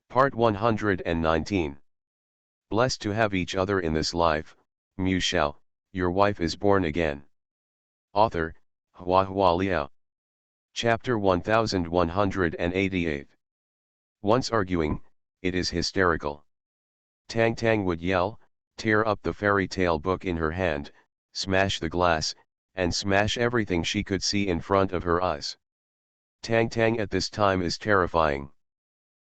Part 119. Blessed to have each other in this life, Mu Shao, your wife is born again. Author, Hua Liao. Chapter 1188. Once arguing, it is hysterical. Tang Tang would yell, tear up the fairy tale book in her hand, smash the glass, and smash everything she could see in front of her eyes. Tang Tang at this time is terrifying.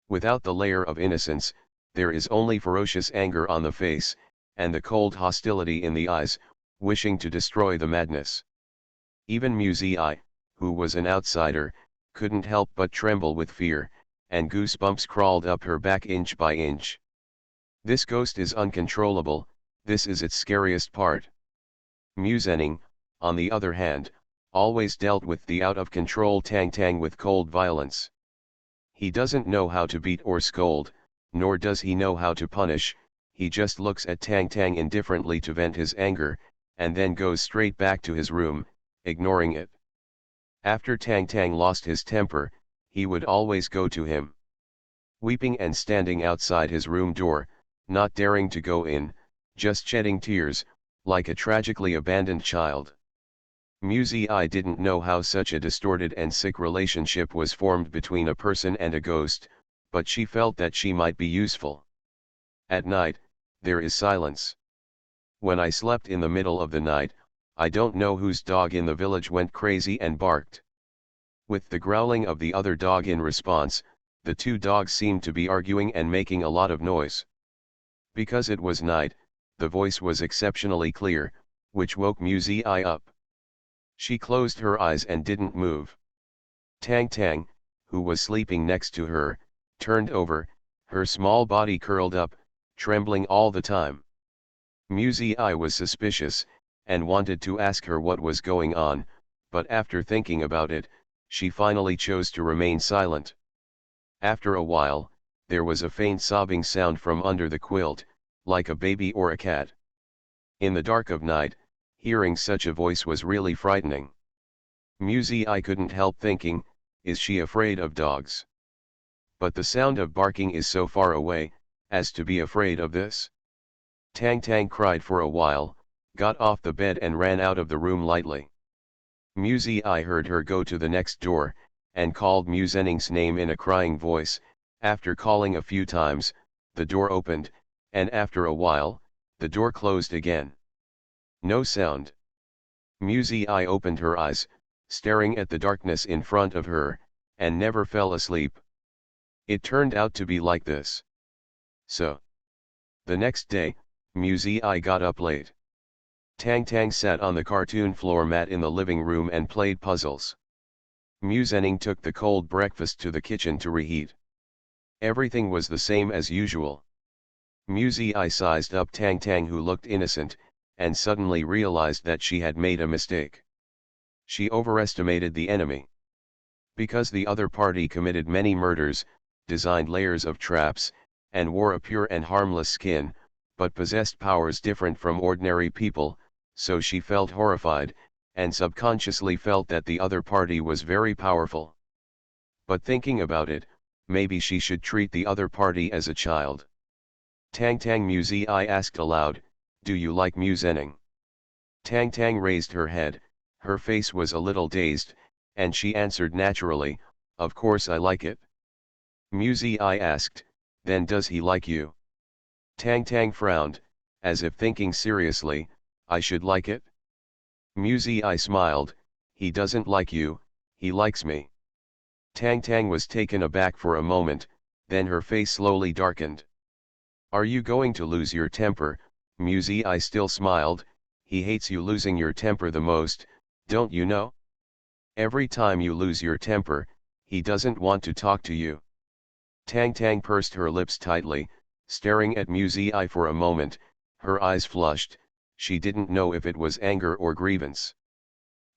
Without the layer of innocence, there is only ferocious anger on the face, and the cold hostility in the eyes, wishing to destroy the madness. Even Mu Zi, who was an outsider, couldn't help but tremble with fear, and goosebumps crawled up her back inch by inch. This ghost is uncontrollable, this is its scariest part. Mu Zening, on the other hand, always dealt with the out-of-control Tang Tang with cold violence. He doesn't know how to beat or scold, nor does he know how to punish, he just looks at Tang Tang indifferently to vent his anger, and then goes straight back to his room, ignoring it. After Tang Tang lost his temper, he would always go to him. Weeping and standing outside his room door, not daring to go in, just shedding tears, like a tragically abandoned child. Mu Zi didn't know how such a distorted and sick relationship was formed between a person and a ghost, but she felt that she might be useful. At night, there is silence. When I slept in the middle of the night, I don't know whose dog in the village went crazy and barked. With the growling of the other dog in response, the two dogs seemed to be arguing and making a lot of noise. Because it was night, the voice was exceptionally clear, which woke Mu Zi up. She closed her eyes and didn't move. Tang Tang, who was sleeping next to her, turned over, her small body curled up, trembling all the time. Mu Zi was suspicious, and wanted to ask her what was going on, but after thinking about it, she finally chose to remain silent. After a while, there was a faint sobbing sound from under the quilt, like a baby or a cat. In the dark of night, hearing such a voice was really frightening. Mu Zi couldn't help thinking, is she afraid of dogs? But the sound of barking is so far away, as to be afraid of this? Tang Tang cried for a while, got off the bed and ran out of the room lightly. Mu Zi heard her go to the next door, and called Mu Zening's name in a crying voice. After calling a few times, the door opened, and after a while, the door closed again. No sound. Mu Zi opened her eyes, staring at the darkness in front of her, and never fell asleep. It turned out to be like this. So, the next day, Mu Zi got up late. Tang Tang sat on the cartoon floor mat in the living room and played puzzles. Mu Zening took the cold breakfast to the kitchen to reheat. Everything was the same as usual. Mu Zi sized up Tang Tang, who looked innocent, and suddenly realized that she had made a mistake. She overestimated the enemy. Because the other party committed many murders, designed layers of traps, and wore a pure and harmless skin, but possessed powers different from ordinary people, so she felt horrified, and subconsciously felt that the other party was very powerful. But thinking about it, maybe she should treat the other party as a child. Tang Tang, Mu Zi asked aloud, do you like Mu Zening? Tang Tang raised her head, her face was a little dazed, and she answered naturally, of course I like it. Mu Zi asked, then does he like you? Tang Tang frowned, as if thinking seriously, I should like it? Mu Zi smiled, he doesn't like you, he likes me. Tang Tang was taken aback for a moment, then her face slowly darkened. Are you going to lose your temper? Mu Zi still smiled, he hates you losing your temper the most, don't you know? Every time you lose your temper, he doesn't want to talk to you. Tang Tang pursed her lips tightly, staring at Mu Zi for a moment, her eyes flushed, she didn't know if it was anger or grievance.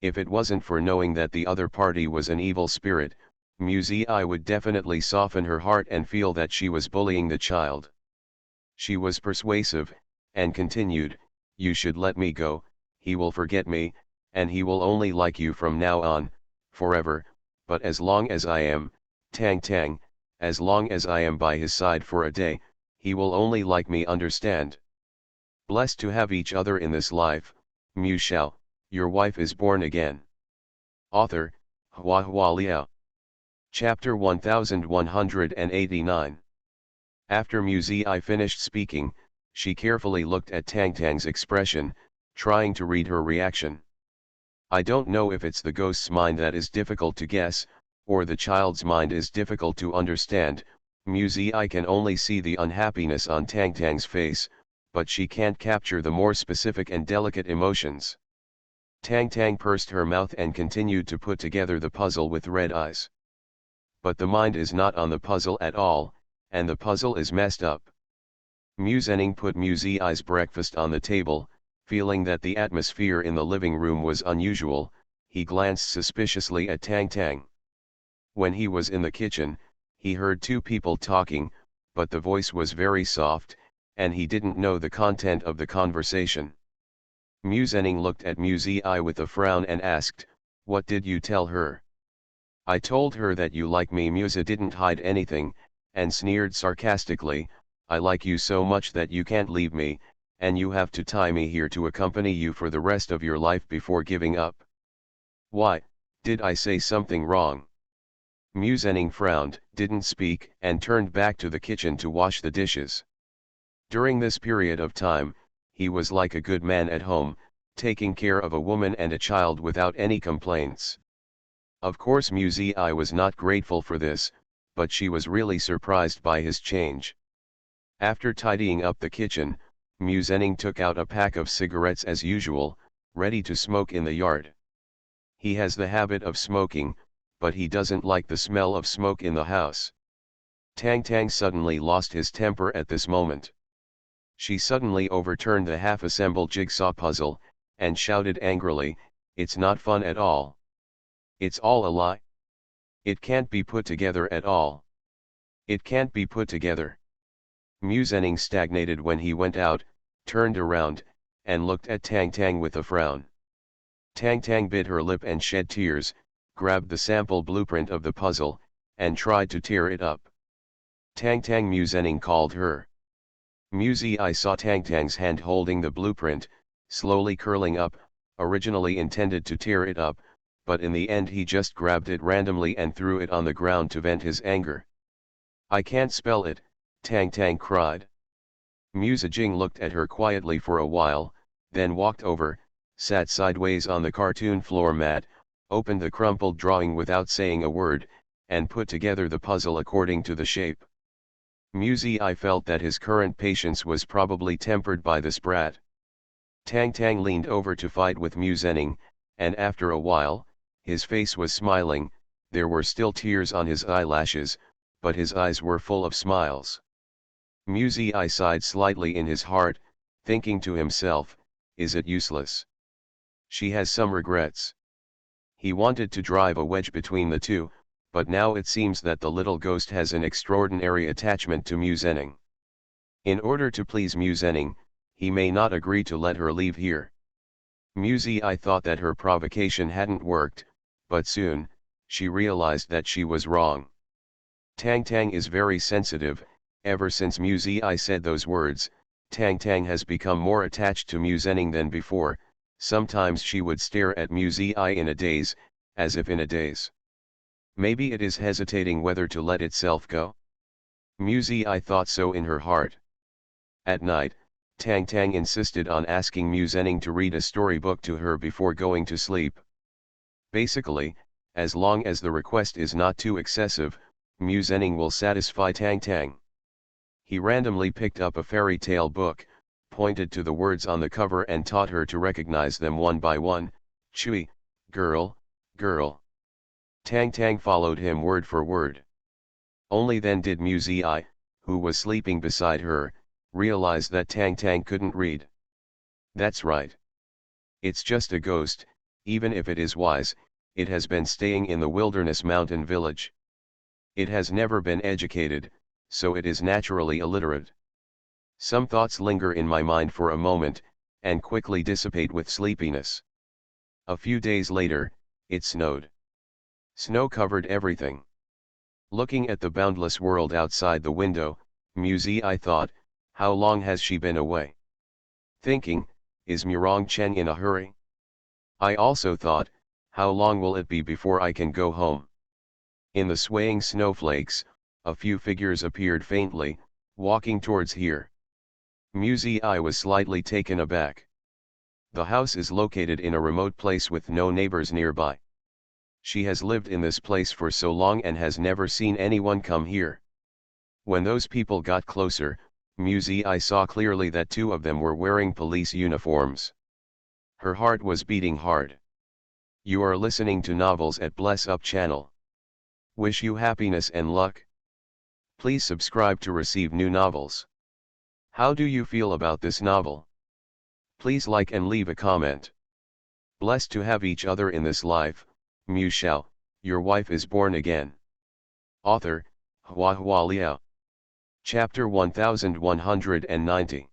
If it wasn't for knowing that the other party was an evil spirit, Mu Zi would definitely soften her heart and feel that she was bullying the child. She was persuasive, and continued, you should let me go, he will forget me, and he will only like you from now on, forever, but as long as I am, Tang Tang, as long as I am by his side for a day, he will only like me, understand? Blessed to have each other in this life, mused Shao, your wife is born again. Author, Hua Hua Liao. Chapter 1189. After Mu Zi finished speaking, she carefully looked at Tang Tang's expression, trying to read her reaction. I don't know if it's the ghost's mind that is difficult to guess, or the child's mind is difficult to understand. Mu Zi can only see the unhappiness on Tang Tang's face, but she can't capture the more specific and delicate emotions. Tang Tang pursed her mouth and continued to put together the puzzle with red eyes. But the mind is not on the puzzle at all, and the puzzle is messed up. Mu Zening put Mu Zi's breakfast on the table. Feeling that the atmosphere in the living room was unusual, he glanced suspiciously at Tang Tang. When he was in the kitchen, he heard two people talking, but the voice was very soft, and he didn't know the content of the conversation. Mu Zening looked at Mu Zi with a frown and asked, "What did you tell her?" "I told her that you like me." Mu Zi didn't hide anything, and sneered sarcastically, "I like you so much that you can't leave me, and you have to tie me here to accompany you for the rest of your life before giving up." "Why, did I say something wrong?" Mu Zening frowned, didn't speak, and turned back to the kitchen to wash the dishes. During this period of time, he was like a good man at home, taking care of a woman and a child without any complaints. Of course Mu Zi was not grateful for this, but she was really surprised by his change. After tidying up the kitchen, Mu Zening took out a pack of cigarettes as usual, ready to smoke in the yard. He has the habit of smoking, but he doesn't like the smell of smoke in the house. Tang Tang suddenly lost his temper at this moment. She suddenly overturned the half-assembled jigsaw puzzle, and shouted angrily, "It's not fun at all. It's all a lie. It can't be put together at all. It can't be put together." Mu Zening stagnated when he went out, turned around, and looked at Tang Tang with a frown. Tang Tang bit her lip and shed tears, grabbed the sample blueprint of the puzzle, and tried to tear it up. "Tang Tang," Mu Zening called her. Mu Zi saw Tang Tang's hand holding the blueprint, slowly curling up, originally intended to tear it up, but in the end he just grabbed it randomly and threw it on the ground to vent his anger. "I can't spell it," Tang Tang cried. Mu Zijing looked at her quietly for a while, then walked over, sat sideways on the cartoon floor mat, opened the crumpled drawing without saying a word, and put together the puzzle according to the shape. Mu Zi felt that his current patience was probably tempered by this brat. Tang Tang leaned over to fight with Mu Zening, and after a while, his face was smiling. There were still tears on his eyelashes, but his eyes were full of smiles. Mu Zi sighed slightly in his heart, thinking to himself, "Is it useless? She has some regrets." He wanted to drive a wedge between the two, but now it seems that the little ghost has an extraordinary attachment to Mu Zening. In order to please Mu Zening, he may not agree to let her leave here. Mu Zi thought that her provocation hadn't worked, but soon, she realized that she was wrong. Tang Tang is very sensitive. Ever since Mu Zi said those words, Tang Tang has become more attached to Mu Zening than before. Sometimes she would stare at Mu Zi in a daze, as if in a daze. Maybe it is hesitating whether to let itself go. Mu Zi thought so in her heart. At night, Tang Tang insisted on asking Mu Zening to read a storybook to her before going to sleep. Basically, as long as the request is not too excessive, Mu Zening will satisfy Tang Tang. He randomly picked up a fairy tale book, pointed to the words on the cover and taught her to recognize them one by one. "Chui, girl, girl." Tang Tang followed him word for word. Only then did Mu Zi, who was sleeping beside her, realize that Tang Tang couldn't read. That's right. It's just a ghost. Even if it is wise, it has been staying in the wilderness mountain village. It has never been educated, so it is naturally illiterate. Some thoughts linger in my mind for a moment, and quickly dissipate with sleepiness. A few days later, it snowed. Snow covered everything. Looking at the boundless world outside the window, Muzi I thought, how long has she been away? Thinking, is Murong Chen in a hurry? I also thought, how long will it be before I can go home? In the swaying snowflakes, a few figures appeared faintly, walking towards here. Muzi I was slightly taken aback. The house is located in a remote place with no neighbors nearby. She has lived in this place for so long and has never seen anyone come here. When those people got closer, Muzi I saw clearly that two of them were wearing police uniforms. Her heart was beating hard. You are listening to Novels at Bless Up channel. Wish you happiness and luck. Please subscribe to receive new novels. How do you feel about this novel? Please like and leave a comment. Blessed to have each other in this life, Shao, your wife is born again. Author, Hua Hua Liao. Chapter 1190.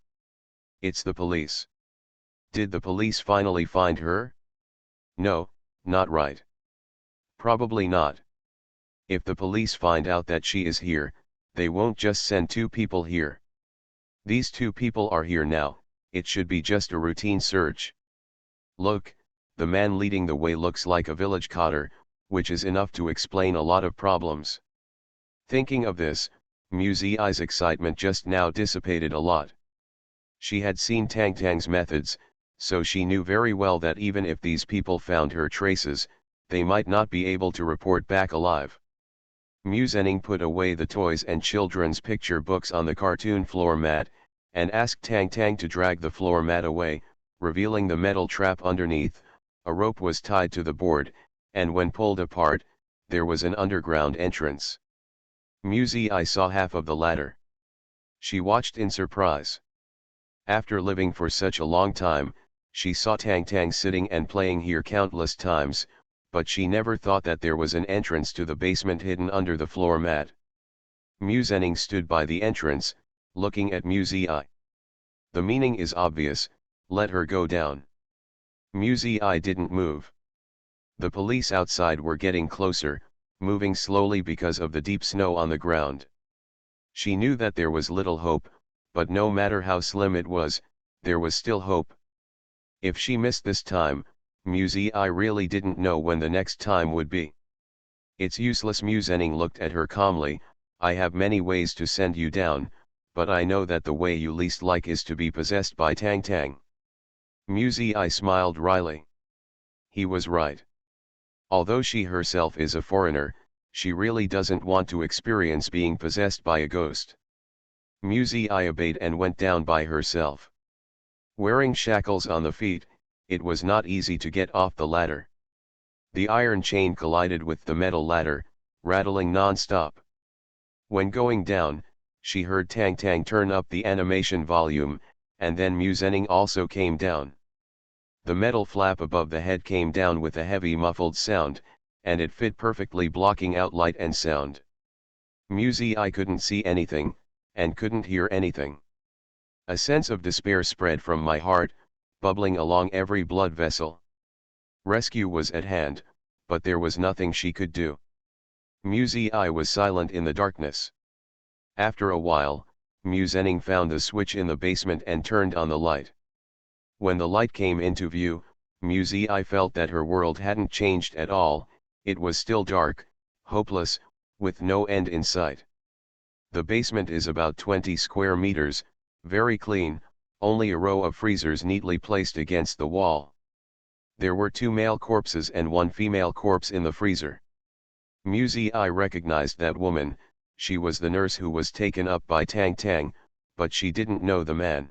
It's the police. Did the police finally find her? No, not right. Probably not. If the police find out that she is here, they won't just send two people here. These two people are here now, it should be just a routine search. Look, the man leading the way looks like a village cotter, which is enough to explain a lot of problems. Thinking of this, Muzi I's excitement just now dissipated a lot. She had seen Tang Tang's methods, so she knew very well that even if these people found her traces, they might not be able to report back alive. Muzening put away the toys and children's picture books on the cartoon floor mat, and asked Tang Tang to drag the floor mat away, revealing the metal trap underneath. A rope was tied to the board, and when pulled apart, there was an underground entrance. Muzi I saw half of the ladder. She watched in surprise. After living for such a long time, she saw Tang Tang sitting and playing here countless times, but she never thought that there was an entrance to the basement hidden under the floor mat. Muzening stood by the entrance, looking at Muzi I. The meaning is obvious, let her go down. Muzi I didn't move. The police outside were getting closer, moving slowly because of the deep snow on the ground. She knew that there was little hope, but no matter how slim it was, there was still hope. If she missed this time, Muzi I really didn't know when the next time would be. It's useless. Muzening looked at her calmly. I have many ways to send you down, but I know that the way you least like is to be possessed by Tang Tang. Muzi I smiled wryly. He was right. Although she herself is a foreigner, she really doesn't want to experience being possessed by a ghost. Muzi I obeyed and went down by herself. Wearing shackles on the feet, it was not easy to get off the ladder. The iron chain collided with the metal ladder, rattling non-stop. When going down, she heard Tang Tang turn up the animation volume, and then Muzening also came down. The metal flap above the head came down with a heavy muffled sound, and it fit perfectly, blocking out light and sound. Muzi I couldn't see anything, and couldn't hear anything. A sense of despair spread from my heart, bubbling along every blood vessel. Rescue was at hand, but there was nothing she could do. Muzi I was silent in the darkness. After a while, Muzening found the switch in the basement and turned on the light. When the light came into view, Muzi I felt that her world hadn't changed at all. It was still dark, hopeless, with no end in sight. The basement is about 20 square meters, very clean, only a row of freezers neatly placed against the wall. There were 2 male corpses and 1 female corpse in the freezer. Muzi I recognized that woman. She was the nurse who was taken up by Tang Tang, but she didn't know the man.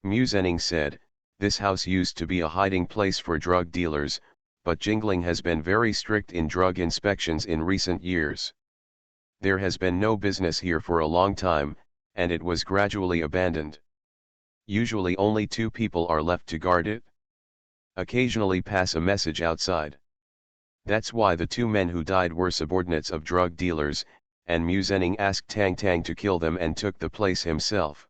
Muzening said, "This house used to be a hiding place for drug dealers, but Jingling has been very strict in drug inspections in recent years. There has been no business here for a long time, and it was gradually abandoned. Usually only 2 people are left to guard it. Occasionally pass a message outside. That's why the 2 men who died were subordinates of drug dealers, and Muzening asked Tang Tang to kill them and took the place himself."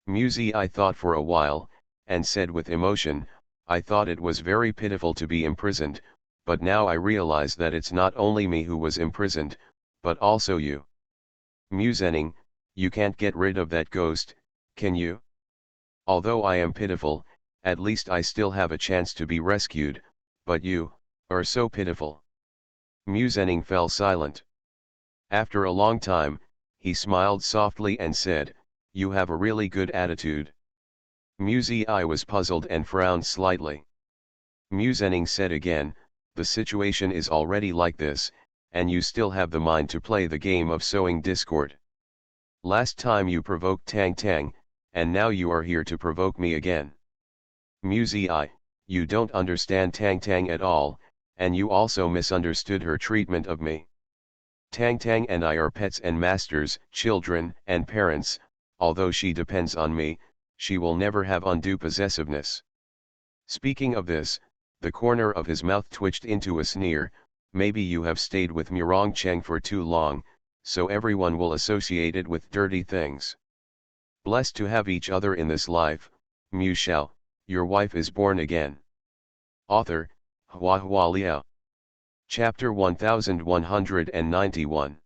Muzi I thought for a while, and said with emotion, "I thought it was very pitiful to be imprisoned, but now I realize that it's not only me who was imprisoned, but also you. Mu Zening, you can't get rid of that ghost, can you? Although I am pitiful, at least I still have a chance to be rescued, but you are so pitiful. Mu Zening fell silent. After a long time, he smiled softly and said, "You have a really good attitude." Mu Zi was puzzled and frowned slightly. Mu Zening said again, "The situation is already like this, and you still have the mind to play the game of sowing discord. Last time you provoked Tang Tang, and now you are here to provoke me again. Mu Zi, you don't understand Tang Tang at all, and you also misunderstood her treatment of me. Tang Tang and I are pets and masters, children and parents. Although she depends on me, she will never have undue possessiveness." Speaking of this, the corner of his mouth twitched into a sneer. "Maybe you have stayed with Murong Cheng for too long, so everyone will associate it with dirty things. Blessed to have each other in this life, Mu Shao, your wife is born again." Author, Hua Hua Liao. Chapter 1191.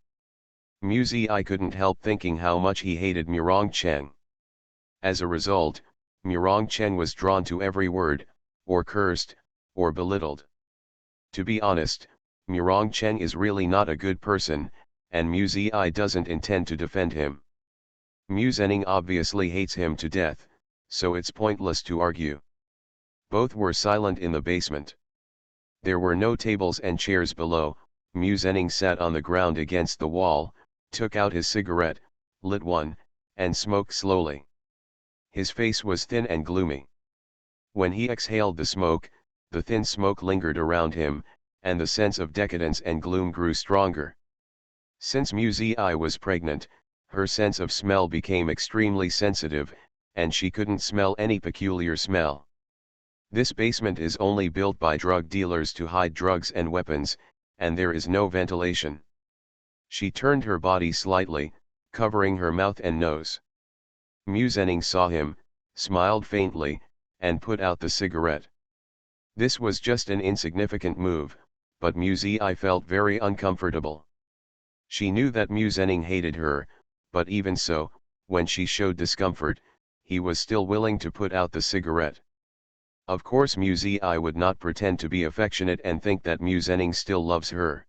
Mu Zi couldn't help thinking how much he hated Murong Cheng. As a result, Murong Cheng was drawn to every word, or cursed, or belittled. To be honest, Murong Cheng is really not a good person, and Mu Zi doesn't intend to defend him. Mu Zening obviously hates him to death, so it's pointless to argue. Both were silent in the basement. There were no tables and chairs below. Mu Zening sat on the ground against the wall, took out his cigarette, lit one, and smoked slowly. His face was thin and gloomy. When he exhaled the smoke, the thin smoke lingered around him, and the sense of decadence and gloom grew stronger. Since Mu Zi was pregnant, her sense of smell became extremely sensitive, and she couldn't smell any peculiar smell. This basement is only built by drug dealers to hide drugs and weapons, and there is no ventilation. She turned her body slightly, covering her mouth and nose. Mu Zening saw him, smiled faintly, and put out the cigarette. This was just an insignificant move, but Mu Zi felt very uncomfortable. She knew that Mu Zening hated her, but even so, when she showed discomfort, he was still willing to put out the cigarette. Of course Mu Zi would not pretend to be affectionate and think that Mu Zening still loves her.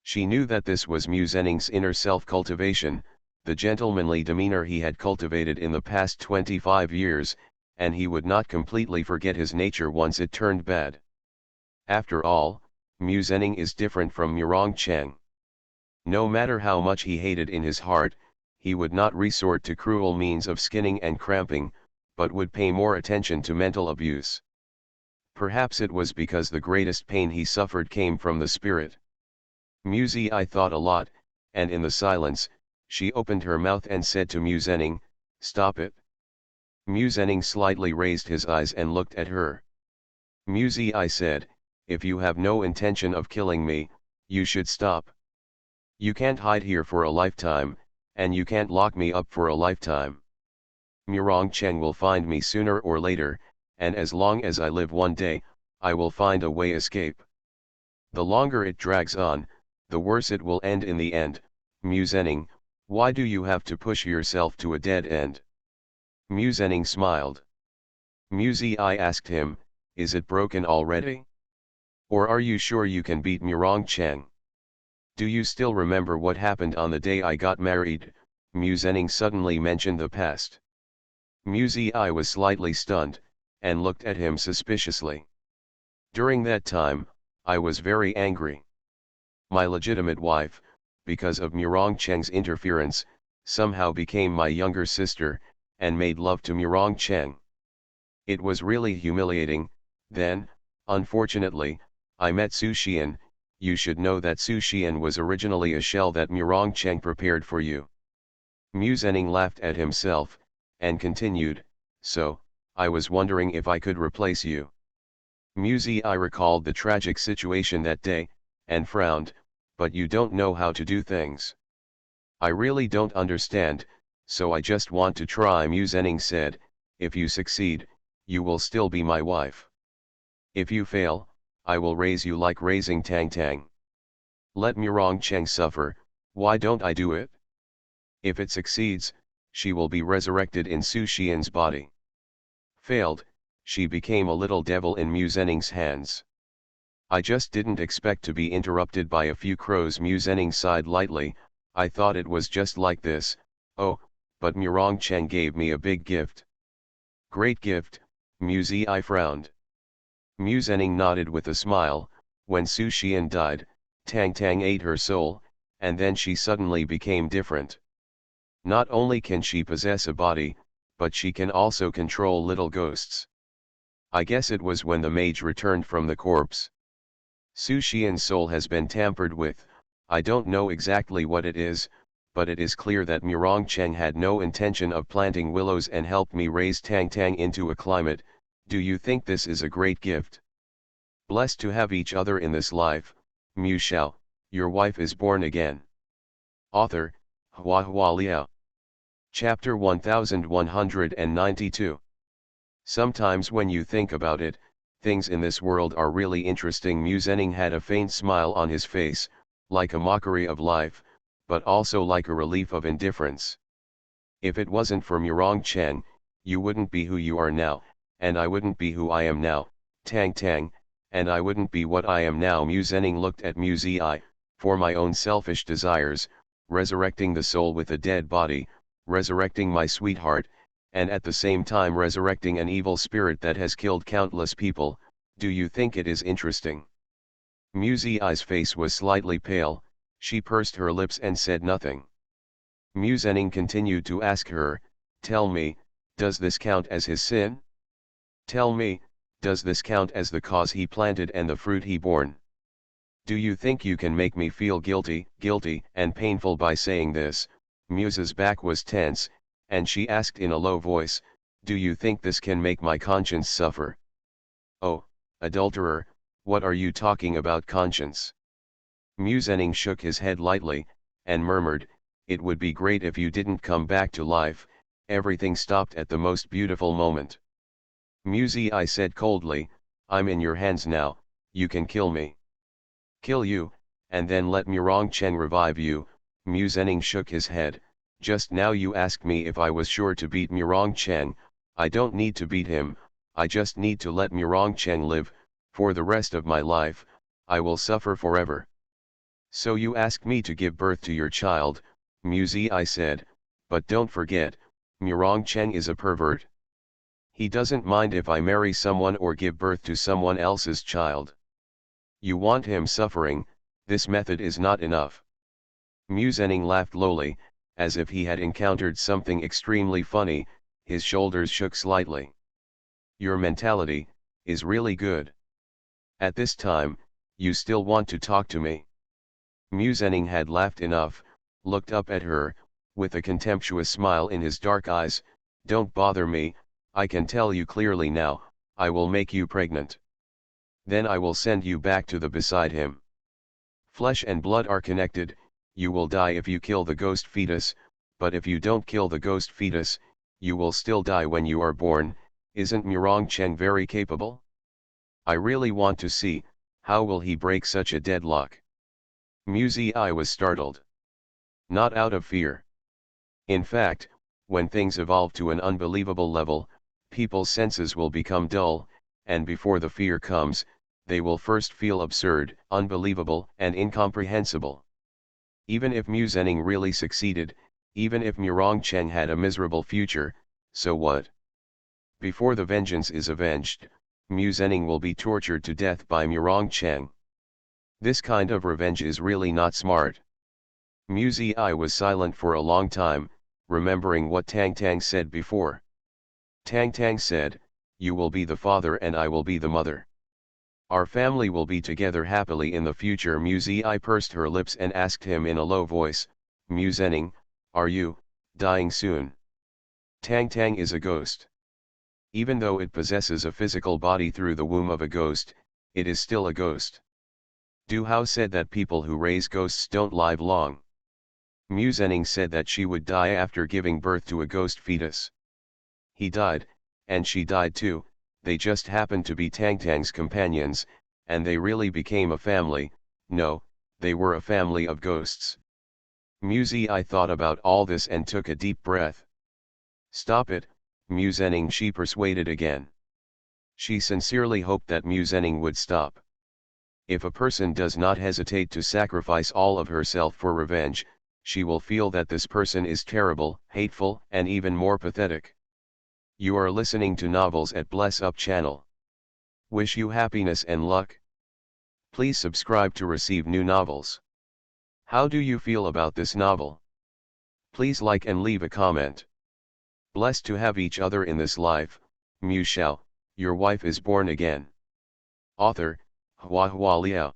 She knew that this was Mu Zening's inner self-cultivation, the gentlemanly demeanor he had cultivated in the past 25 years, and he would not completely forget his nature once it turned bad. After all, Mu Zening is different from Murong Cheng. No matter how much he hated in his heart, he would not resort to cruel means of skinning and cramping, but would pay more attention to mental abuse. Perhaps it was because the greatest pain he suffered came from the spirit. Mu Zi thought a lot, and in the silence, she opened her mouth and said to Mu Zening, "Stop it." Mu Zening slightly raised his eyes and looked at her. Mu Zi said, "If you have no intention of killing me, you should stop. You can't hide here for a lifetime, and you can't lock me up for a lifetime. Murong Cheng will find me sooner or later, and as long as I live one day, I will find a way escape. The longer it drags on, the worse it will end in the end. Mu Zening, why do you have to push yourself to a dead end?" Mu Zening smiled. Mu Zi asked him, "Is it broken already? Or are you sure you can beat Murong Cheng? Do you still remember what happened on the day I got married?" Mu Zening suddenly mentioned the past. Mu Zi was slightly stunned, and looked at him suspiciously. "During that time, I was very angry. My legitimate wife, because of Murong Cheng's interference, somehow became my younger sister, and made love to Murong Cheng. It was really humiliating. Then, unfortunately, I met Su Xian. You should know that Su Xian was originally a shell that Murong Cheng prepared for you." Mu Zening laughed at himself, and continued, "So, I was wondering if I could replace you." Mu Zi recalled the tragic situation that day, and frowned, "But you don't know how to do things." "I really don't understand, so I just want to try," Mu Zening said. "If you succeed, you will still be my wife. If you fail, I will raise you like raising Tang Tang. Let Murong Cheng suffer, Why don't I do it? If it succeeds, she will be resurrected in Su Xian's body. Failed, she became a little devil in Mu Zhening's hands. I just didn't expect to be interrupted by a few crows. Mu Zhening sighed lightly. I thought it was just like this. Oh, but Murong Cheng gave me a big gift. Great gift, Mu Zi frowned. Mu Zhenning nodded with a smile. When Su Xian died, Tang Tang ate her soul, and then she suddenly became different. Not only can she possess a body, but she can also control little ghosts. I guess it was when the mage returned from the corpse. Su Xian's soul has been tampered with. I don't know exactly what it is, but it is clear that Murong Cheng had no intention of planting willows and helped me raise Tang Tang into a climate. Do you think this is a great gift? Blessed to have each other in this life, Mu Shao, your wife is born again. Author, Hua Hua Liao. Chapter 1192. Sometimes when you think about it, things in this world are really interesting. Mu Zhenning had a faint smile on his face, like a mockery of life, but also like a relief of indifference. If it wasn't for Murong Cheng, you wouldn't be who you are now, and I wouldn't be who I am now, Tang Tang, and I wouldn't be what I am now. Mu Zhenning looked at Mu Zi, for my own selfish desires, resurrecting the soul with a dead body, resurrecting my sweetheart, and at the same time resurrecting an evil spirit that has killed countless people. Do you think it is interesting? Mu Zi's face was slightly pale. She pursed her lips and said nothing. Mu Zhenning continued to ask her, tell me, does this count as his sin? Tell me, does this count as the cause he planted and the fruit he borne? Do you think you can make me feel guilty and painful by saying this? Muse's back was tense, and she asked in a low voice, do you think this can make my conscience suffer? Oh, adulterer, what are you talking about conscience? Mu Zhenning shook his head lightly, and murmured, it would be great if you didn't come back to life. Everything stopped at the most beautiful moment. Mu Zi said coldly, I'm in your hands now, you can kill me. Kill you, and then let Murong Cheng revive you. Mu Zhenning shook his head. Just now you asked me if I was sure to beat Murong Cheng. I don't need to beat him, I just need to let Murong Cheng live. For the rest of my life, I will suffer forever. So you ask me to give birth to your child, Mu Zi said, but don't forget, Murong Cheng is a pervert. He doesn't mind if I marry someone or give birth to someone else's child. You want him suffering, this method is not enough. Mu Zhenning laughed lowly, as if he had encountered something extremely funny. His shoulders shook slightly. Your mentality is really good. At this time, you still want to talk to me? Mu Zhenning had laughed enough, looked up at her, with a contemptuous smile in his dark eyes. Don't bother me, I can tell you clearly now, I will make you pregnant. Then I will send you back to the beside him. Flesh and blood are connected, you will die if you kill the ghost fetus, but if you don't kill the ghost fetus, you will still die when you are born. Isn't Murong Cheng very capable? I really want to see, how will he break such a deadlock? Mu Zi was startled. Not out of fear. In fact, when things evolve to an unbelievable level, people's senses will become dull, and before the fear comes, they will first feel absurd, unbelievable, and incomprehensible. Even if Mu Zhenning really succeeded, even if Murong Cheng had a miserable future, so what? Before the vengeance is avenged, Mu Zhenning will be tortured to death by Murong Cheng. This kind of revenge is really not smart. Mu Zi was silent for a long time, remembering what Tang Tang said before. Tang Tang said, you will be the father and I will be the mother. Our family will be together happily in the future. Mu Zi pursed her lips and asked him in a low voice, Mu Zhenning, are you dying soon? Tang Tang is a ghost. Even though it possesses a physical body through the womb of a ghost, it is still a ghost. Du Hao said that people who raise ghosts don't live long. Mu Zhenning said that she would die after giving birth to a ghost fetus. He died, and she died too. They just happened to be Tang Tang's companions, and they really became a family. No, they were a family of ghosts. Musi, I thought about all this and took a deep breath. Stop it, Musenning, she persuaded again. She sincerely hoped that Musenning would stop. If a person does not hesitate to sacrifice all of herself for revenge, she will feel that this person is terrible, hateful, and even more pathetic. You are listening to Novels at Bless Up channel. Wish you happiness and luck. Please subscribe to receive new novels. How do you feel about this novel? Please like and leave a comment. Blessed to have each other in this life, Shao, your wife is born again. Author, Hua Liao.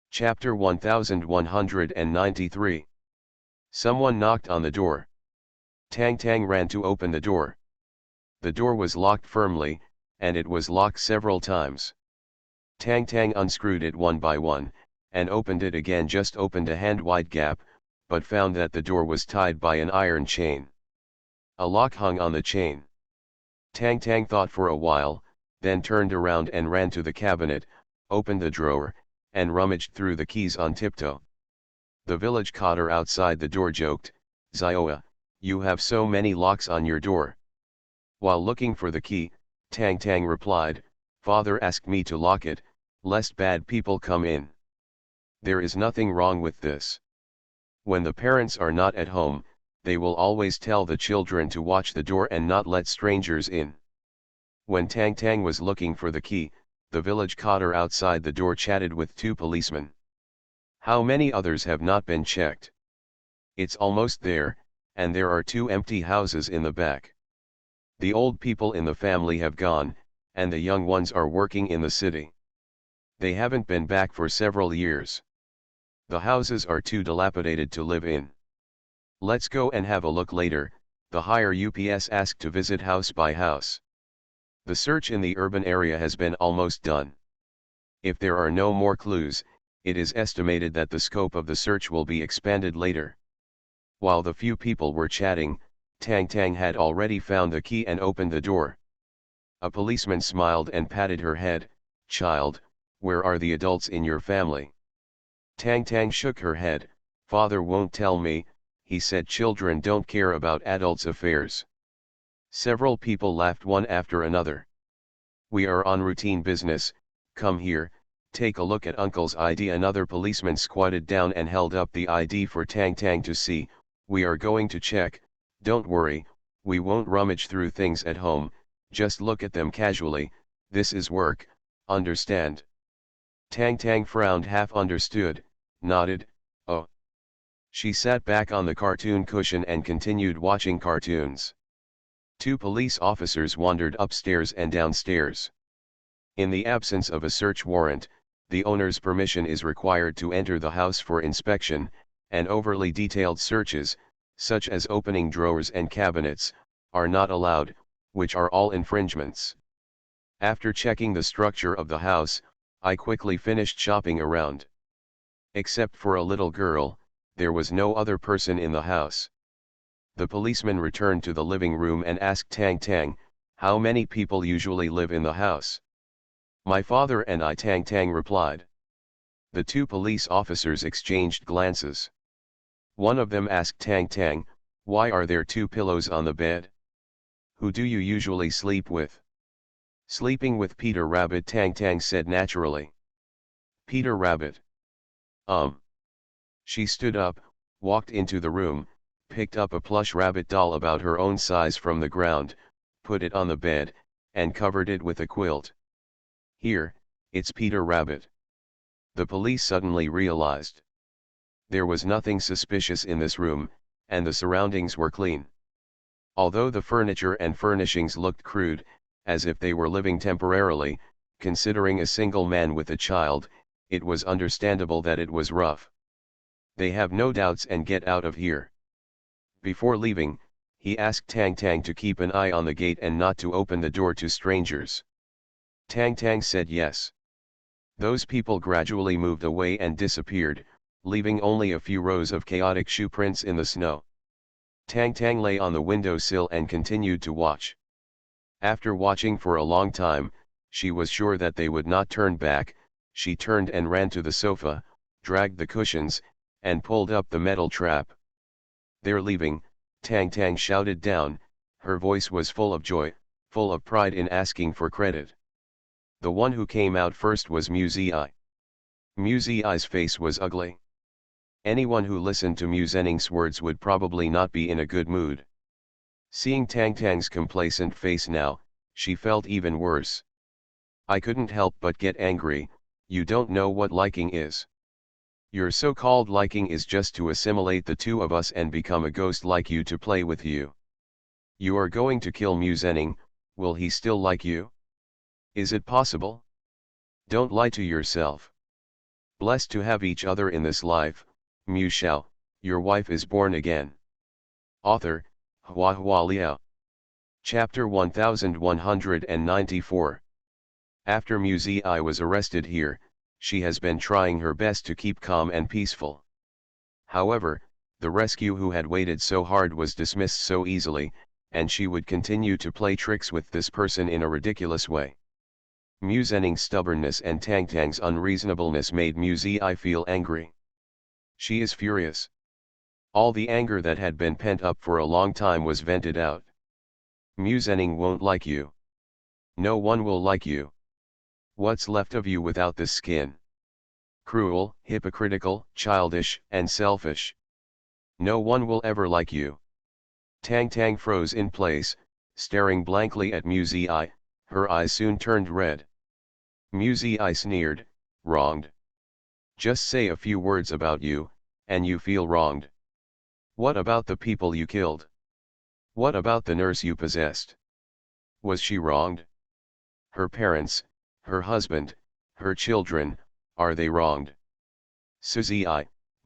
Chapter 1193. Someone knocked on the door. Tang Tang ran to open the door. The door was locked firmly, and it was locked several times. Tang Tang unscrewed it one by one, and opened it again, just opened a hand-wide gap, but found that the door was tied by an iron chain. A lock hung on the chain. Tang Tang thought for a while, then turned around and ran to the cabinet, opened the drawer, and rummaged through the keys on tiptoe. The village cotter outside the door joked, "Zioa, you have so many locks on your door." While looking for the key, Tang Tang replied, "Father asked me to lock it, lest bad people come in." There is nothing wrong with this. When the parents are not at home, they will always tell the children to watch the door and not let strangers in. When Tang Tang was looking for the key, the village cotter outside the door chatted with two policemen. How many others have not been checked? It's almost there, and there are two empty houses in the back. The old people in the family have gone, and the young ones are working in the city. They haven't been back for several years. The houses are too dilapidated to live in. Let's go and have a look later, the higher UPS asked to visit house by house. The search in the urban area has been almost done. If there are no more clues, it is estimated that the scope of the search will be expanded later. While the few people were chatting, Tang Tang had already found the key and opened the door. A policeman smiled and patted her head. "Child, where are the adults in your family?" Tang Tang shook her head. "Father won't tell me," he said. "Children don't care about adults' affairs." Several people laughed, one after another. "We are on routine business, come here, take a look at Uncle's ID." Another policeman squatted down and held up the ID for Tang Tang to see. "We are going to check, don't worry, we won't rummage through things at home, just look at them casually, this is work, understand?" Tang Tang frowned, half understood, nodded, "Oh." She sat back on the cartoon cushion and continued watching cartoons. Two police officers wandered upstairs and downstairs. In the absence of a search warrant, the owner's permission is required to enter the house for inspection, and overly detailed searches, such as opening drawers and cabinets, are not allowed, which are all infringements. After checking the structure of the house, I quickly finished shopping around. Except for a little girl, there was no other person in the house. The policeman returned to the living room and asked Tang Tang, "How many people usually live in the house?" "My father and I," Tang Tang replied. The two police officers exchanged glances. One of them asked Tang Tang, "Why are there two pillows on the bed? Who do you usually sleep with?" "Sleeping with Peter Rabbit," Tang Tang said naturally. "Peter Rabbit? She stood up, walked into the room, picked up a plush rabbit doll about her own size from the ground, put it on the bed, and covered it with a quilt. "Here, it's Peter Rabbit." The police suddenly realized. There was nothing suspicious in this room, and the surroundings were clean. Although the furniture and furnishings looked crude, as if they were living temporarily, considering a single man with a child, it was understandable that it was rough. "They have no doubts and get out of here." Before leaving, he asked Tang Tang to keep an eye on the gate and not to open the door to strangers. Tang Tang said yes. Those people gradually moved away and disappeared, leaving only a few rows of chaotic shoe prints in the snow. Tang Tang lay on the windowsill and continued to watch. After watching for a long time, she was sure that they would not turn back. She turned and ran to the sofa, dragged the cushions, and pulled up the metal trap. They're leaving, Tang Tang shouted down, her voice was full of joy, full of pride in asking for credit. The one who came out first was Muzi. Muzi's face was ugly. Anyone who listened to Muzening's words would probably not be in a good mood. Seeing Tang Tang's complacent face now, she felt even worse. I couldn't help but get angry. You don't know what liking is. Your so-called liking is just to assimilate the two of us and become a ghost like you to play with you. You are going to kill Muzening, will he still like you? Is it possible? Don't lie to yourself. Blessed to have each other in this life, Mu Shao, your wife is born again. Author, Hua Hua Liao. Chapter 1194. After Muzi was arrested here, she has been trying her best to keep calm and peaceful. However, the rescue who had waited so hard was dismissed so easily, and she would continue to play tricks with this person in a ridiculous way. Muzening's stubbornness and Tang Tang's unreasonableness made Muzi feel angry. She is furious. All the anger that had been pent up for a long time was vented out. Muzening won't like you. No one will like you. What's left of you without this skin? Cruel, hypocritical, childish, and selfish. No one will ever like you. Tang Tang froze in place, staring blankly at Muzi. Her eyes soon turned red. Muzi sneered, wronged. Just say a few words about you, and you feel wronged. What about the people you killed? What about the nurse you possessed? Was she wronged? Her parents, her husband, her children, are they wronged? Suzy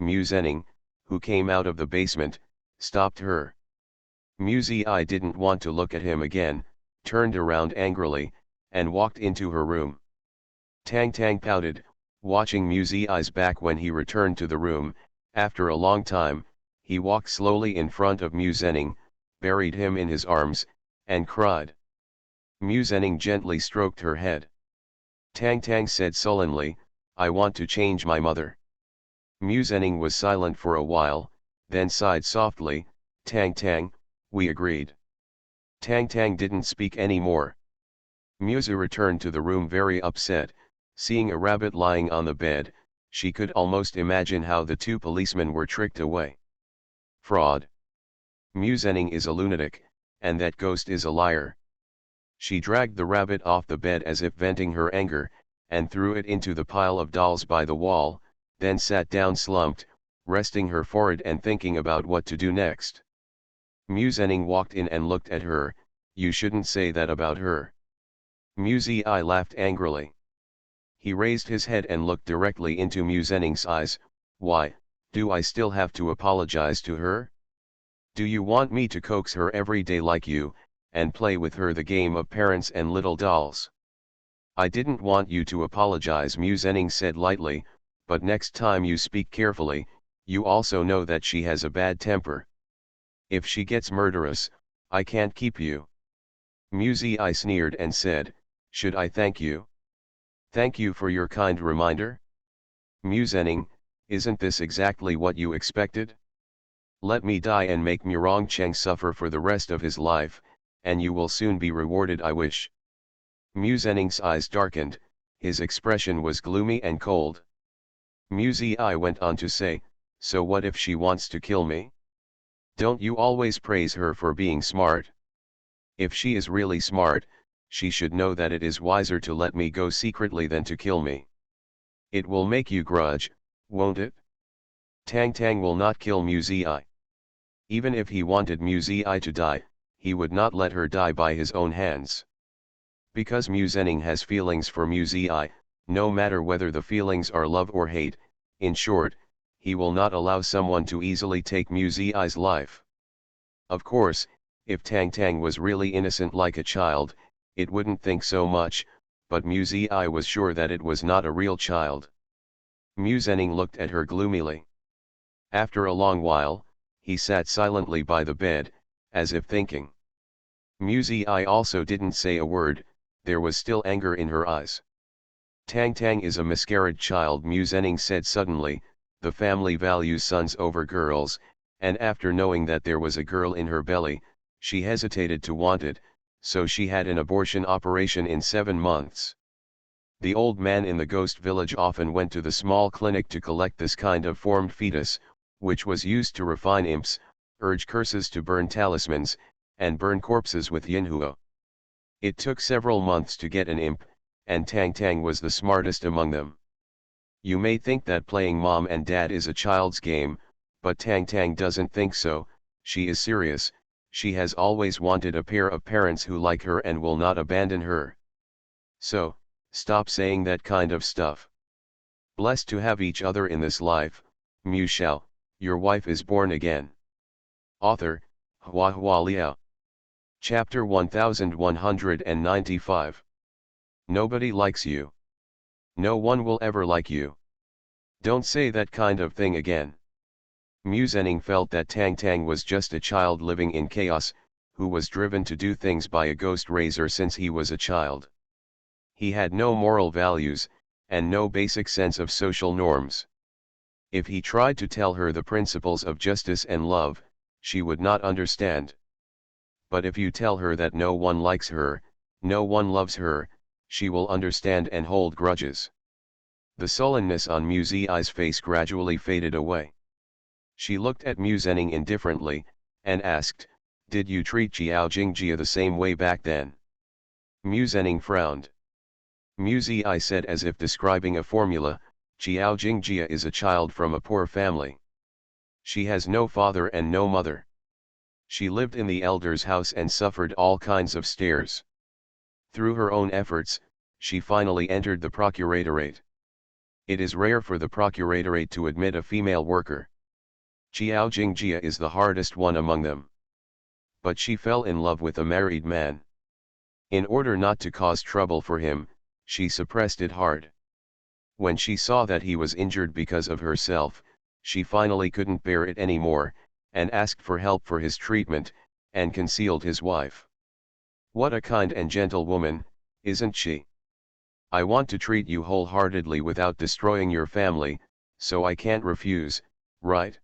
Muzening, who came out of the basement, stopped her. Muzi didn't want to look at him again, turned around angrily, and walked into her room. Tang Tang pouted, watching Muzi's back when he returned to the room. After a long time, he walked slowly in front of Muzening, buried him in his arms, and cried. Muzening gently stroked her head. Tang Tang said sullenly, I want to change my mother. Muzening was silent for a while, then sighed softly, Tang Tang, we agreed. Tang Tang didn't speak any more. Muzi returned to the room very upset, seeing a rabbit lying on the bed. She could almost imagine how the two policemen were tricked away. Fraud. Muzening is a lunatic, and that ghost is a liar. She dragged the rabbit off the bed as if venting her anger, and threw it into the pile of dolls by the wall, then sat down slumped, resting her forehead and thinking about what to do next. Muzening walked in and looked at her. You shouldn't say that about her. Muzi laughed angrily. He raised his head and looked directly into Muzening's eyes. Why, do I still have to apologize to her? Do you want me to coax her every day like you, and play with her the game of parents and little dolls? I didn't want you to apologize, Muzening said lightly, but next time you speak carefully. You also know that she has a bad temper. If she gets murderous, I can't keep you. Muzi sneered and said, should I thank you? Thank you for your kind reminder? Muzening, isn't this exactly what you expected? Let me die and make Murong Cheng suffer for the rest of his life, and you will soon be rewarded, I wish. Muzening's eyes darkened, his expression was gloomy and cold. Muzi went on to say, so what if she wants to kill me? Don't you always praise her for being smart? If she is really smart, she should know that it is wiser to let me go secretly than to kill me. It will make you grudge, won't it? Tang Tang will not kill Muzi. Even if he wanted Muzi to die, he would not let her die by his own hands. Because Muzening has feelings for Muzi, no matter whether the feelings are love or hate, in short, he will not allow someone to easily take Muzi's life. Of course, if Tang Tang was really innocent like a child, it wouldn't think so much, but Muzi was sure that it was not a real child. Muzening looked at her gloomily. After a long while, he sat silently by the bed, as if thinking. Muzi also didn't say a word, there was still anger in her eyes. Tang Tang is a miscarried child, Muzening said suddenly, the family values sons over girls, and after knowing that there was a girl in her belly, she hesitated to want it, so she had an abortion operation in 7 months. The old man in the ghost village often went to the small clinic to collect this kind of formed fetus, which was used to refine imps, urge curses to burn talismans, and burn corpses with yinhuo. It took several months to get an imp, and Tang Tang was the smartest among them. You may think that playing mom and dad is a child's game, but Tang Tang doesn't think so. She is serious. She has always wanted a pair of parents who like her and will not abandon her. So, stop saying that kind of stuff. Blessed to have each other in this life, Mu Shao, your wife is born again. Author, Hua Hua Liao. Chapter 1195. Nobody likes you. No one will ever like you. Don't say that kind of thing again. Mu Zhenning felt that Tang Tang was just a child living in chaos, who was driven to do things by a ghost raiser since he was a child. He had no moral values, and no basic sense of social norms. If he tried to tell her the principles of justice and love, she would not understand. But if you tell her that no one likes her, no one loves her, she will understand and hold grudges. The sullenness on Mu Zi's face gradually faded away. She looked at Mu Zhenning indifferently, and asked, "Did you treat Jiao Jingjia the same way back then?" Mu Zhenning frowned. Mu Zi said as if describing a formula, "Jiao Jingjia is a child from a poor family. She has no father and no mother. She lived in the elder's house and suffered all kinds of stares. Through her own efforts, she finally entered the procuratorate. It is rare for the procuratorate to admit a female worker. Jiao Jingjia is the hardest one among them. But she fell in love with a married man. In order not to cause trouble for him, she suppressed it hard. When she saw that he was injured because of herself, she finally couldn't bear it anymore, and asked for help for his treatment, and concealed his wife. What a kind and gentle woman, isn't she? I want to treat you wholeheartedly without destroying your family, so I can't refuse, right?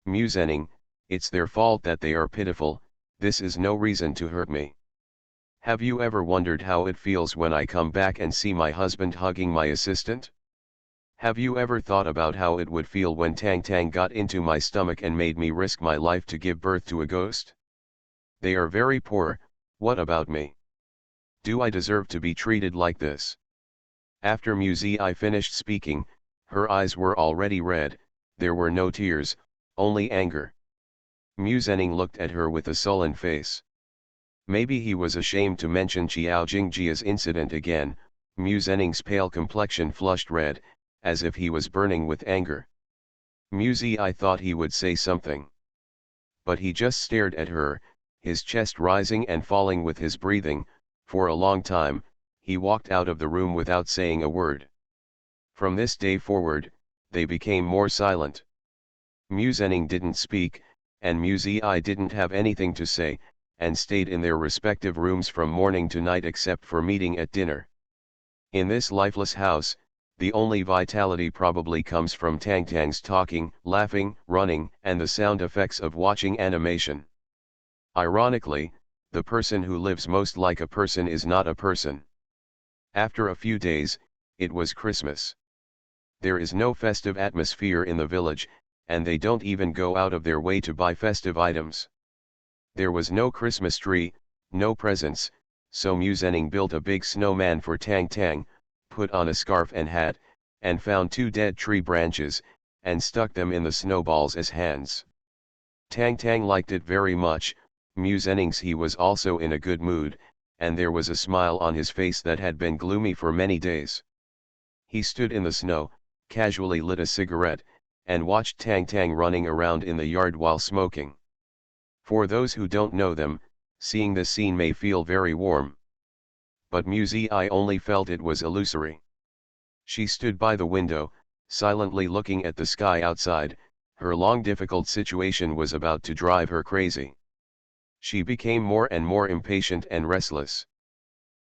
Mu Zhenning, it's their fault that they are pitiful, this is no reason to hurt me. Have you ever wondered how it feels when I come back and see my husband hugging my assistant? Have you ever thought about how it would feel when Tang Tang got into my stomach and made me risk my life to give birth to a ghost? They are very poor, what about me? Do I deserve to be treated like this?" After Mu Zi finished speaking, her eyes were already red, there were no tears, only anger. Mu Zhenning looked at her with a sullen face. Maybe he was ashamed to mention Jiao Jingjia's incident again. Mu Zhenning's pale complexion flushed red, as if he was burning with anger. Mu Zi thought he would say something. But he just stared at her, his chest rising and falling with his breathing. For a long time, he walked out of the room without saying a word. From this day forward, they became more silent. Mu Zhenning didn't speak, and Mu Zi didn't have anything to say, and stayed in their respective rooms from morning to night except for meeting at dinner. In this lifeless house, the only vitality probably comes from Tang Tang's talking, laughing, running, and the sound effects of watching animation. Ironically, the person who lives most like a person is not a person. After a few days, it was Christmas. There is no festive atmosphere in the village, and they don't even go out of their way to buy festive items. There was no Christmas tree, no presents, so Mu Zhenning built a big snowman for Tang Tang, put on a scarf and hat, and found 2 dead tree branches, and stuck them in the snowballs as hands. Tang Tang liked it very much. Mu Zhenning's he was also in a good mood, and there was a smile on his face that had been gloomy for many days. He stood in the snow, casually lit a cigarette, and watched Tang Tang running around in the yard while smoking. For those who don't know them, seeing this scene may feel very warm. But Mu Zi only felt it was illusory. She stood by the window, silently looking at the sky outside. Her long difficult situation was about to drive her crazy. She became more and more impatient and restless.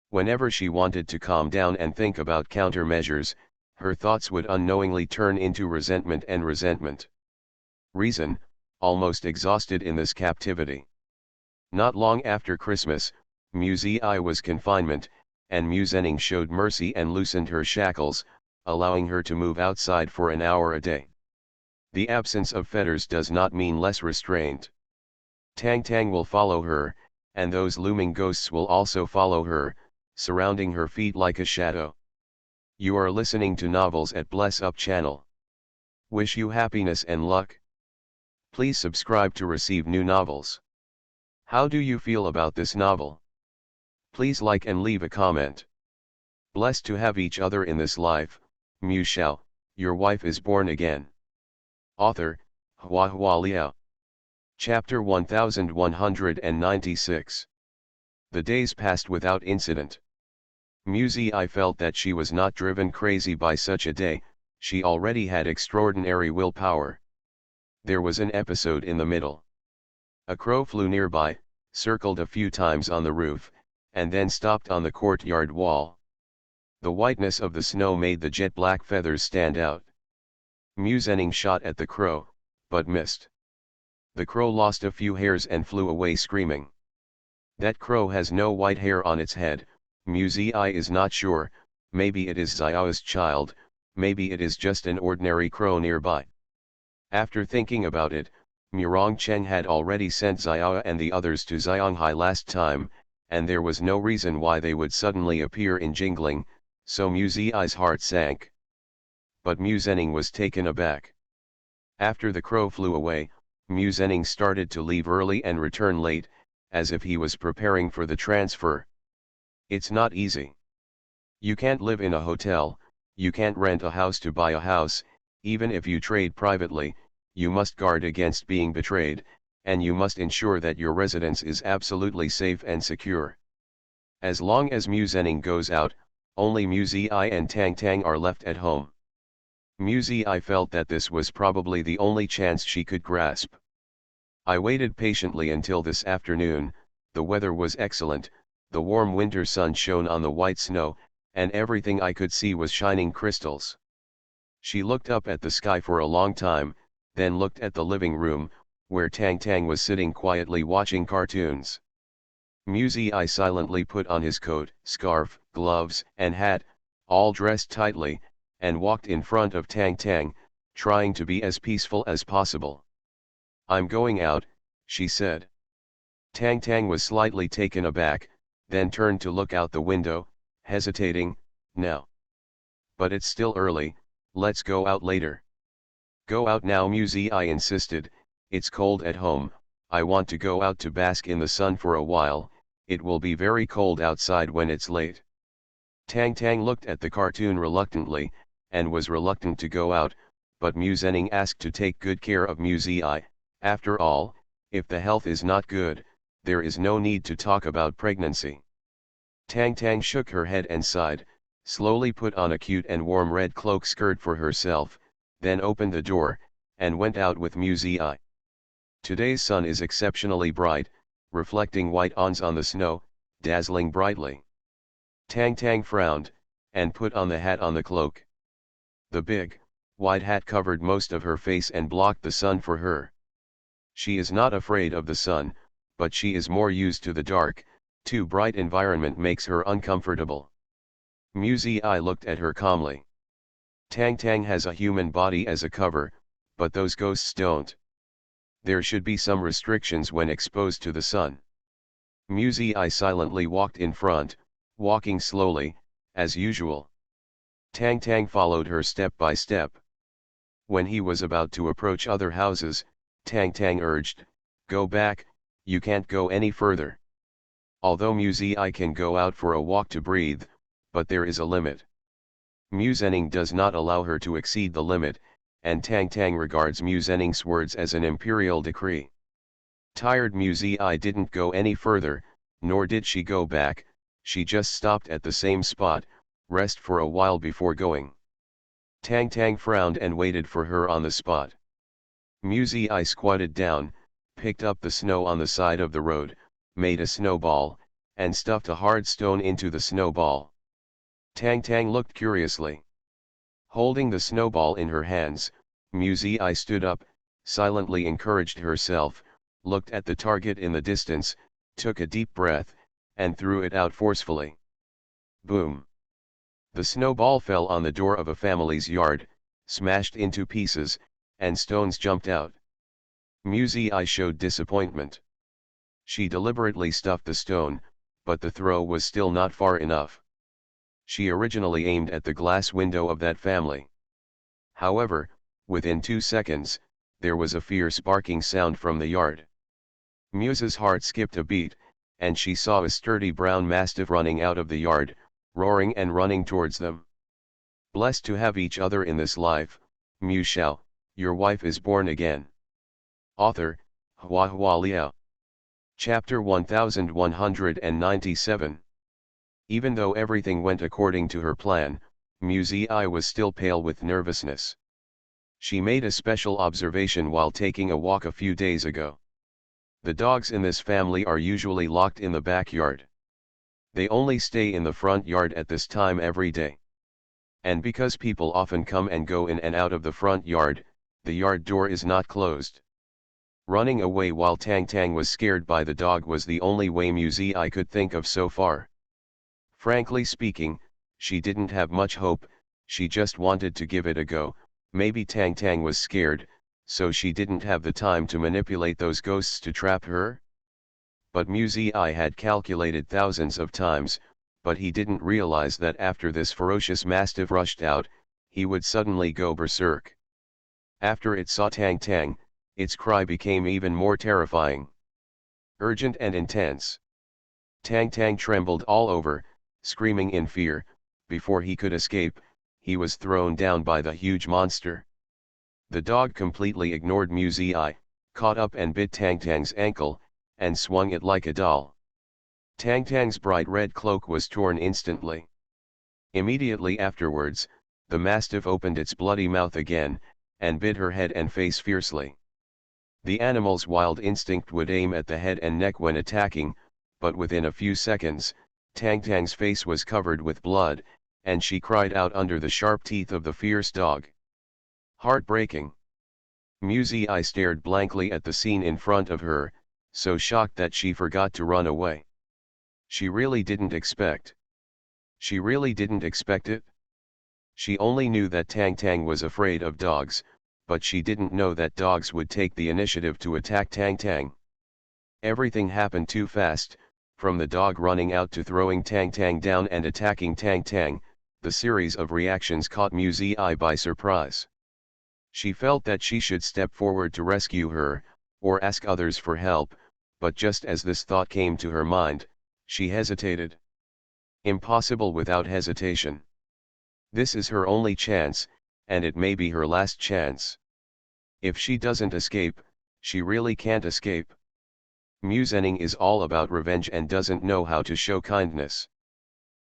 Whenever she wanted to calm down and think about countermeasures, her thoughts would unknowingly turn into resentment and resentment. Reason, almost exhausted in this captivity. Not long after Christmas, Muzi was confinement, and Muzenning showed mercy and loosened her shackles, allowing her to move outside for an hour a day. The absence of fetters does not mean less restraint. Tang Tang will follow her, and those looming ghosts will also follow her, surrounding her feet like a shadow. You are listening to Novels at Bless Up channel. Wish you happiness and luck. Please subscribe to receive new novels. How do you feel about this novel? Please like and leave a comment. Blessed to have each other in this life, Mu Shao, your wife is born again. Author, Hua Hua Liao. Chapter 1196. The days passed without incident. Muzi felt that she was not driven crazy by such a day, she already had extraordinary willpower. There was an episode in the middle. A crow flew nearby, circled a few times on the roof, and then stopped on the courtyard wall. The whiteness of the snow made the jet black feathers stand out. Muzenning shot at the crow, but missed. The crow lost a few hairs and flew away screaming. That crow has no white hair on its head, Muzi is not sure, maybe it is Xiao's child, maybe it is just an ordinary crow nearby. After thinking about it, Murong Cheng had already sent Xiao and the others to Xianghai last time, and there was no reason why they would suddenly appear in Jingling, so Muzi's heart sank. But Muzenning was taken aback. After the crow flew away, Muzenning started to leave early and return late, as if he was preparing for the transfer. It's not easy. You can't live in a hotel, you can't rent a house to buy a house, even if you trade privately, you must guard against being betrayed, and you must ensure that your residence is absolutely safe and secure. As long as Muzenning goes out, only Muzi and Tang Tang are left at home. Muzi felt that this was probably the only chance she could grasp. I waited patiently until this afternoon, the weather was excellent, the warm winter sun shone on the white snow, and everything I could see was shining crystals. She looked up at the sky for a long time, then looked at the living room, where Tang Tang was sitting quietly watching cartoons. Muzi silently put on his coat, scarf, gloves, and hat, all dressed tightly, and walked in front of Tang Tang, trying to be as peaceful as possible. I'm going out, she said. Tang Tang was slightly taken aback, then turned to look out the window, hesitating, now. But it's still early, let's go out later. Go out now, Muzi insisted, it's cold at home, I want to go out to bask in the sun for a while, it will be very cold outside when it's late. Tang Tang looked at the cartoon reluctantly, and was reluctant to go out, but Muzenning asked to take good care of Muzi. After all, if the health is not good, there is no need to talk about pregnancy. Tang Tang shook her head and sighed, slowly put on a cute and warm red cloak skirt for herself, then opened the door, and went out with Muzi. Today's sun is exceptionally bright, reflecting white ons on the snow, dazzling brightly. Tang Tang frowned, and put on the hat on the cloak. The big, wide hat covered most of her face and blocked the sun for her. She is not afraid of the sun, but she is more used to the dark, too bright environment makes her uncomfortable. Muzi looked at her calmly. Tang Tang has a human body as a cover, but those ghosts don't. There should be some restrictions when exposed to the sun. Muzi silently walked in front, walking slowly, as usual. Tang Tang followed her step by step. When he was about to approach other houses, Tang Tang urged, go back, you can't go any further. Although Muzi can go out for a walk to breathe, but there is a limit. Muzenning does not allow her to exceed the limit, and Tang Tang regards Muzenning's words as an imperial decree. Tired Muzi didn't go any further, nor did she go back, she just stopped at the same spot, rest for a while before going. Tang Tang frowned and waited for her on the spot. Muzi squatted down, picked up the snow on the side of the road, made a snowball, and stuffed a hard stone into the snowball. Tang Tang looked curiously. Holding the snowball in her hands, Muzi stood up, silently encouraged herself, looked at the target in the distance, took a deep breath, and threw it out forcefully. Boom! The snowball fell on the door of a family's yard, smashed into pieces, and stones jumped out. Muzi showed disappointment. She deliberately stuffed the stone, but the throw was still not far enough. She originally aimed at the glass window of that family. However, within 2 seconds, there was a fierce barking sound from the yard. Muse's heart skipped a beat, and she saw a sturdy brown mastiff running out of the yard, roaring and running towards them. Blessed to have each other in this life, Muse Shao, your wife is born again. Author, Hua Hua Liao. Chapter 1197. Even though everything went according to her plan, Muzi was still pale with nervousness. She made a special observation while taking a walk a few days ago. The dogs in this family are usually locked in the backyard. They only stay in the front yard at this time every day. And because people often come and go in and out of the front yard, the yard door is not closed. Running away while Tang Tang was scared by the dog was the only way Muzi could think of so far. Frankly speaking, she didn't have much hope, she just wanted to give it a go. Maybe Tang Tang was scared, so she didn't have the time to manipulate those ghosts to trap her? But Muzi had calculated thousands of times, but he didn't realize that after this ferocious mastiff rushed out, he would suddenly go berserk. After it saw Tang Tang, its cry became even more terrifying. Urgent and intense. Tang Tang trembled all over, screaming in fear. Before he could escape, he was thrown down by the huge monster. The dog completely ignored Muzi, caught up and bit Tang Tang's ankle, and swung it like a doll. Tang Tang's bright red cloak was torn instantly. Immediately afterwards, the mastiff opened its bloody mouth again, and bit her head and face fiercely. The animal's wild instinct would aim at the head and neck when attacking, but within a few seconds, Tang Tang's face was covered with blood, and she cried out under the sharp teeth of the fierce dog. Heartbreaking. Muzi stared blankly at the scene in front of her, so shocked that she forgot to run away. She really didn't expect. She really didn't expect it? She only knew that Tang Tang was afraid of dogs, but she didn't know that dogs would take the initiative to attack Tang Tang. Everything happened too fast, from the dog running out to throwing Tang Tang down and attacking Tang Tang. The series of reactions caught Muzi by surprise. She felt that she should step forward to rescue her, or ask others for help, but just as this thought came to her mind, she hesitated. Impossible without hesitation. This is her only chance, and it may be her last chance. If she doesn't escape, she really can't escape. Musening is all about revenge and doesn't know how to show kindness.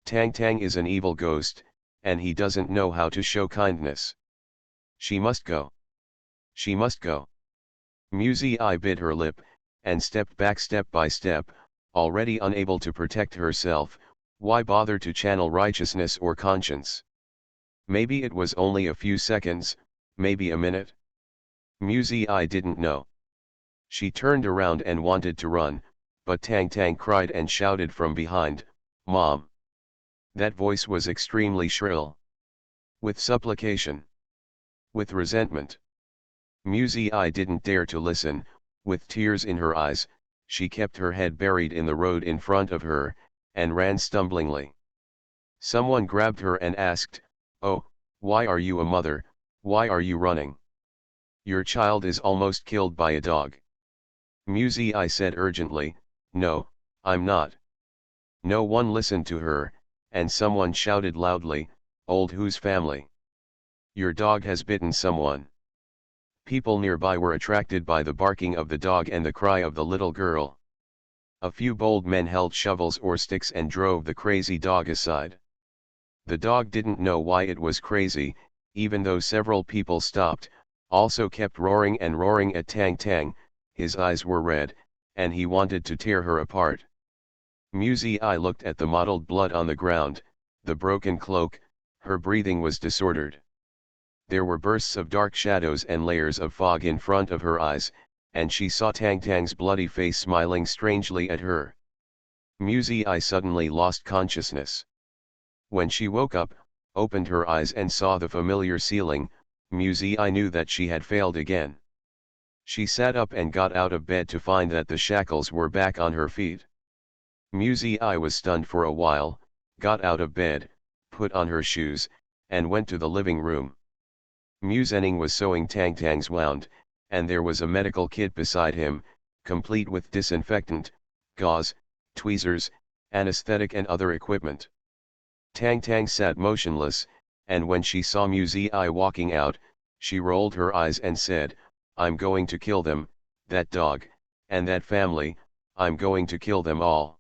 Tang Tang is an evil ghost, and he doesn't know how to show kindness. She must go. She must go. Muzi bit her lip, and stepped back step by step, already unable to protect herself. Why bother to channel righteousness or conscience? Maybe it was only a few seconds, maybe a minute. Muzi didn't know. She turned around and wanted to run, but Tang Tang cried and shouted from behind, "Mom!" That voice was extremely shrill. With supplication. With resentment. Muzi didn't dare to listen. With tears in her eyes, she kept her head buried in the road in front of her, and ran stumblingly. Someone grabbed her and asked, "Oh, why are you a mother, why are you running? Your child is almost killed by a dog." Muzi said urgently, "No, I'm not." No one listened to her, and someone shouted loudly, "Old whose family? Your dog has bitten someone." People nearby were attracted by the barking of the dog and the cry of the little girl. A few bold men held shovels or sticks and drove the crazy dog aside. The dog didn't know why it was crazy, even though several people stopped, also kept roaring and roaring at Tang Tang. His eyes were red, and he wanted to tear her apart. Muzi looked at the mottled blood on the ground, the broken cloak. Her breathing was disordered. There were bursts of dark shadows and layers of fog in front of her eyes, and she saw Tang Tang's bloody face smiling strangely at her. Muzi suddenly lost consciousness. When she woke up, opened her eyes and saw the familiar ceiling, Muzi knew that she had failed again. She sat up and got out of bed to find that the shackles were back on her feet. Muzi was stunned for a while, got out of bed, put on her shoes, and went to the living room. Muzening was sewing Tang Tang's wound, and there was a medical kit beside him, complete with disinfectant, gauze, tweezers, anesthetic and other equipment. Tang Tang sat motionless, and when she saw Muzi walking out, she rolled her eyes and said, "I'm going to kill them, that dog, and that family, I'm going to kill them all."